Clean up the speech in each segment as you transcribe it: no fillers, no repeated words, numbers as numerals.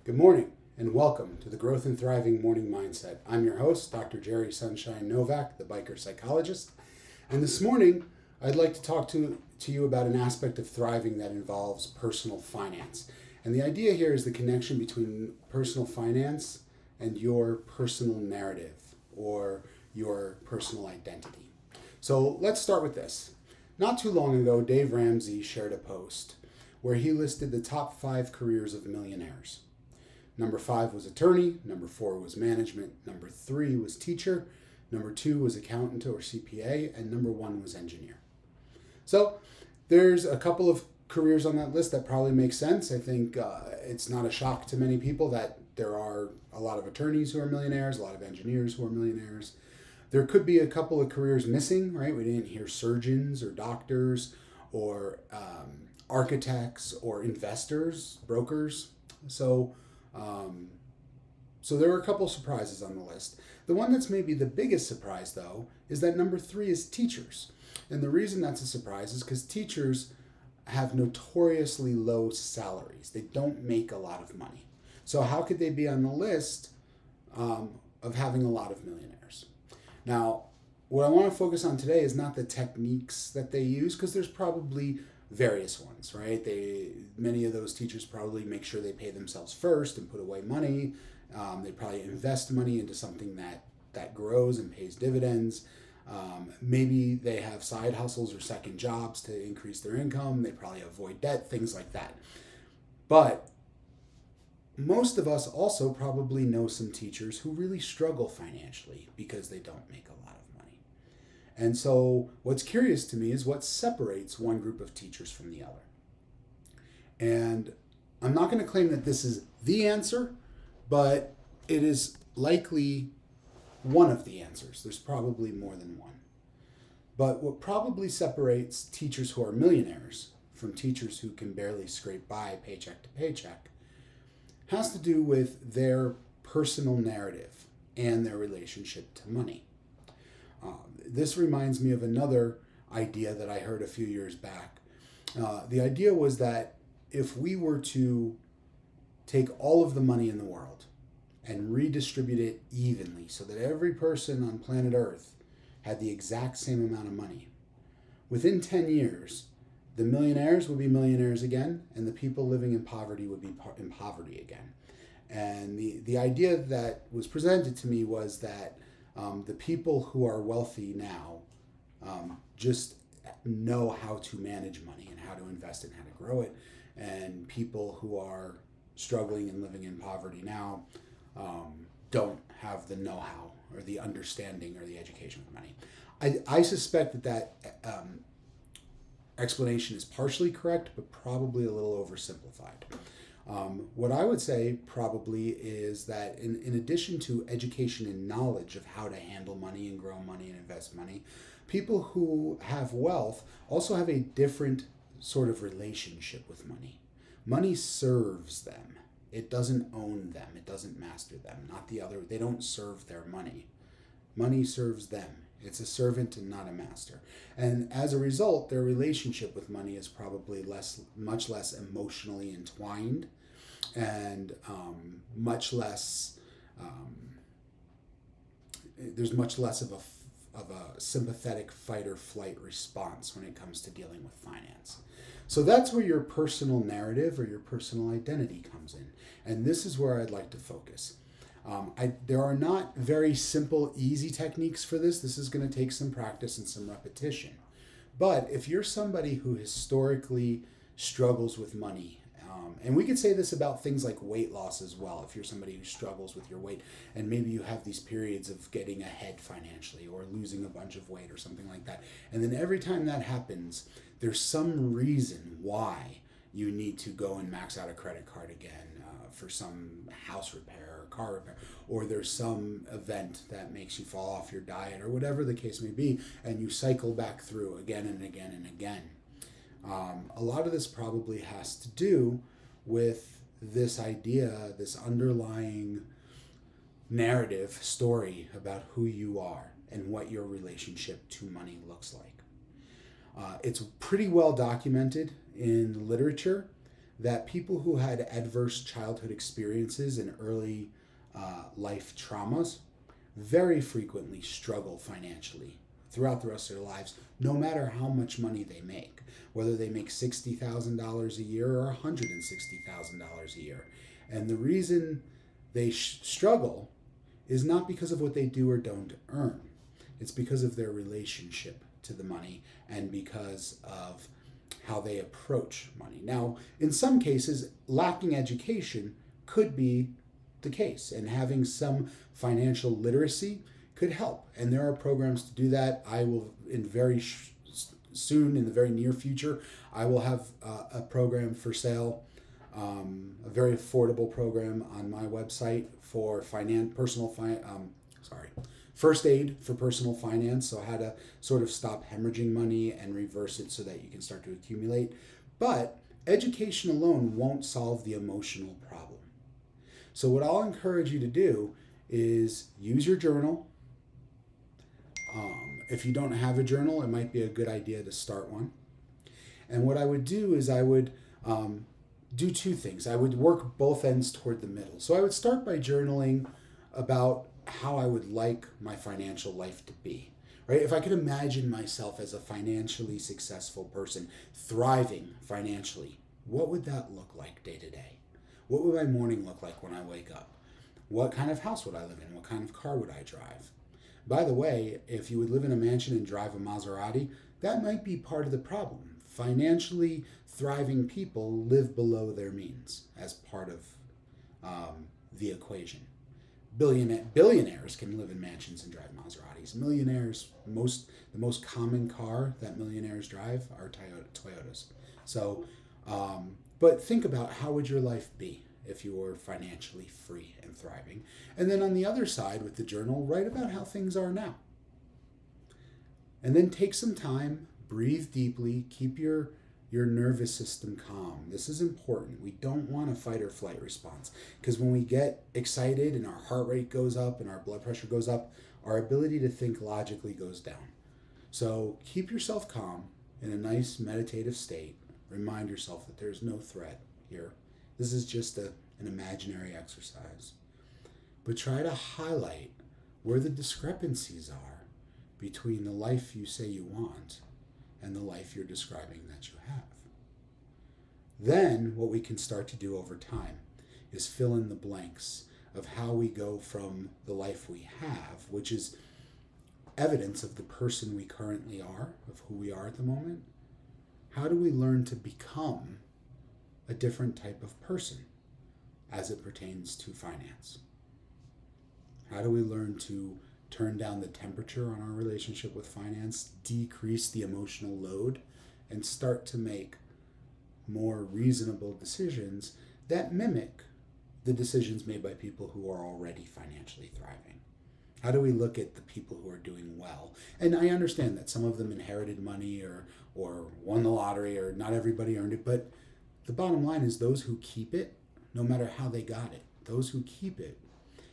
Good morning and welcome to the Growth and Thriving Morning Mindset. I'm your host, Dr. Jerry Sunshine Novak, the biker psychologist. And this morning, I'd like to talk to you about an aspect of thriving that involves personal finance. And the idea here is the connection between personal finance and your personal narrative or your personal identity. So let's start with this. Not too long ago, Dave Ramsey shared a post where he listed the top 5 careers of millionaires. Number 5 was attorney, number 4 was management, number 3 was teacher, number 2 was accountant or CPA, and number 1 was engineer. So there's a couple of careers on that list that probably make sense. I think it's not a shock to many people that there are a lot of attorneys who are millionaires, a lot of engineers who are millionaires. There could be a couple of careers missing, right? We didn't hear surgeons or doctors or architects or investors, brokers. So there are a couple surprises on the list. The one that's maybe the biggest surprise, though, is that number 3 is teachers. And the reason that's a surprise is because teachers have notoriously low salaries. They don't make a lot of money. So how could they be on the list of having a lot of millionaires? Now, what I want to focus on today is not the techniques that they use, because there's probably various ones, right? Many of those teachers probably make sure they pay themselves first and put away money. They probably invest money into something that grows and pays dividends. Maybe they have side hustles or second jobs to increase their income. They probably avoid debt, things like that. But most of us also probably know some teachers who really struggle financially because they don't make a lot of money. And so what's curious to me is what separates one group of teachers from the other. And I'm not going to claim that this is the answer, but it is likely one of the answers. There's probably more than one. But what probably separates teachers who are millionaires from teachers who can barely scrape by paycheck to paycheck has to do with their personal narrative and their relationship to money. This reminds me of another idea that I heard a few years back. The idea was that if we were to take all of the money in the world and redistribute it evenly so that every person on planet Earth had the exact same amount of money, within 10 years, the millionaires would be millionaires again, and the people living in poverty would be in poverty again. And the idea that was presented to me was that the people who are wealthy now just know how to manage money and how to invest it and how to grow it. And people who are struggling and living in poverty now don't have the know-how or the understanding or the education of money. I suspect that explanation is partially correct, but probably a little oversimplified. What I would say probably is that in addition to education and knowledge of how to handle money and grow money and invest money, people who have wealth also have a different sort of relationship with money. Money serves them. It doesn't own them. It doesn't master them. Not the other. They don't serve their money. Money serves them. It's a servant and not a master. And as a result, their relationship with money is probably much less emotionally entwined, and there's much less of a sympathetic fight or flight response when it comes to dealing with finance. So that's where your personal narrative or your personal identity comes in. And this is where I'd like to focus. There are not very simple, easy techniques for this. This is going to take some practice and some repetition. But if you're somebody who historically struggles with money, and we could say this about things like weight loss as well. If you're somebody who struggles with your weight and maybe you have these periods of getting ahead financially or losing a bunch of weight or something like that, and then every time that happens, there's some reason why you need to go and max out a credit card again for some house repair or car repair, or there's some event that makes you fall off your diet or whatever the case may be, and you cycle back through again and again and again. A lot of this probably has to do with this idea, this underlying narrative story about who you are and what your relationship to money looks like. It's pretty well documented in literature that people who had adverse childhood experiences and early life traumas very frequently struggle financially throughout the rest of their lives, no matter how much money they make, whether they make $60,000 a year or $160,000 a year. And the reason they struggle is not because of what they do or don't earn. It's because of their relationship to the money and because of how they approach money. Now, in some cases, lacking education could be the case, and having some financial literacy could help. And there are programs to do that. I will, soon, in the very near future, I will have a program for sale, a very affordable program on my website for first aid for personal finance. So how to sort of stop hemorrhaging money and reverse it so that you can start to accumulate. But education alone won't solve the emotional problem. So what I'll encourage you to do is use your journal. If you don't have a journal, it might be a good idea to start one. And what I would do is I would do two things. I would work both ends toward the middle. So I would start by journaling about how I would like my financial life to be. Right? If I could imagine myself as a financially successful person, thriving financially, what would that look like day to day? What would my morning look like when I wake up? What kind of house would I live in? What kind of car would I drive? By the way, if you would live in a mansion and drive a Maserati, that might be part of the problem. Financially thriving people live below their means as part of the equation. Billionaires can live in mansions and drive Maseratis. Millionaires, the most common car that millionaires drive are Toyotas. So, but think about, how would your life be if you were financially free and thriving? And then on the other side with the journal, write about how things are now. And then take some time, breathe deeply, keep your nervous system calm. This is important. We don't want a fight or flight response, because when we get excited and our heart rate goes up and our blood pressure goes up, our ability to think logically goes down. So keep yourself calm in a nice meditative state. Remind yourself that there's no threat here. This is just an imaginary exercise. But try to highlight where the discrepancies are between the life you say you want and the life you're describing that you have. Then what we can start to do over time is fill in the blanks of how we go from the life we have, which is evidence of the person we currently are, of who we are at the moment. How do we learn to become a different type of person as it pertains to finance? How do we learn to turn down the temperature on our relationship with finance, decrease the emotional load, and start to make more reasonable decisions that mimic the decisions made by people who are already financially thriving? How do we look at the people who are doing well? And I understand that some of them inherited money or won the lottery, or not everybody earned it, but the bottom line is those who keep it, no matter how they got it, those who keep it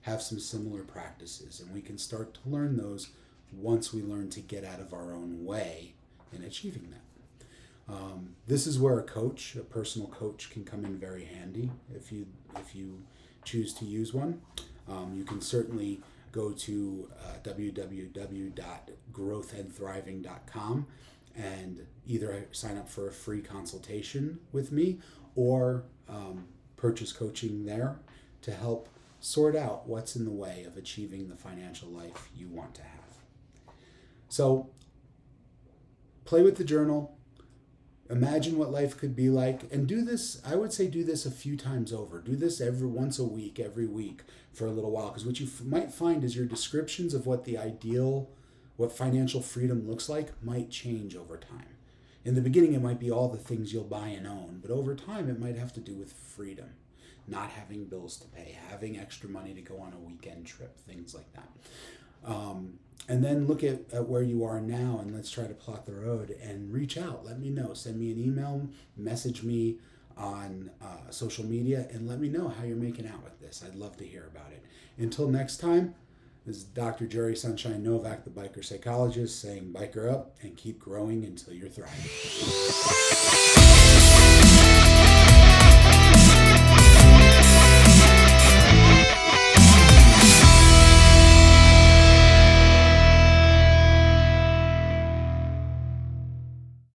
have some similar practices, and we can start to learn those once we learn to get out of our own way in achieving that. This is where a personal coach, can come in very handy if you choose to use one. You can certainly go to www.growthandthriving.com and either sign up for a free consultation with me or purchase coaching there to help sort out what's in the way of achieving the financial life you want to have. So play with the journal, imagine what life could be like, and do this. I would say do this a few times over. Do this once a week, every week for a little while, because what you might find is your descriptions of what what financial freedom looks like might change over time. In the beginning, it might be all the things you'll buy and own, but over time, it might have to do with freedom, not having bills to pay, having extra money to go on a weekend trip, things like that. And then look at where you are now, and let's try to plot the road and reach out. Let me know. Send me an email, message me on social media, and let me know how you're making out with this. I'd love to hear about it. Until next time, this is Dr. Jerry Sunshine Novak, the biker psychologist, saying biker up and keep growing until you're thriving.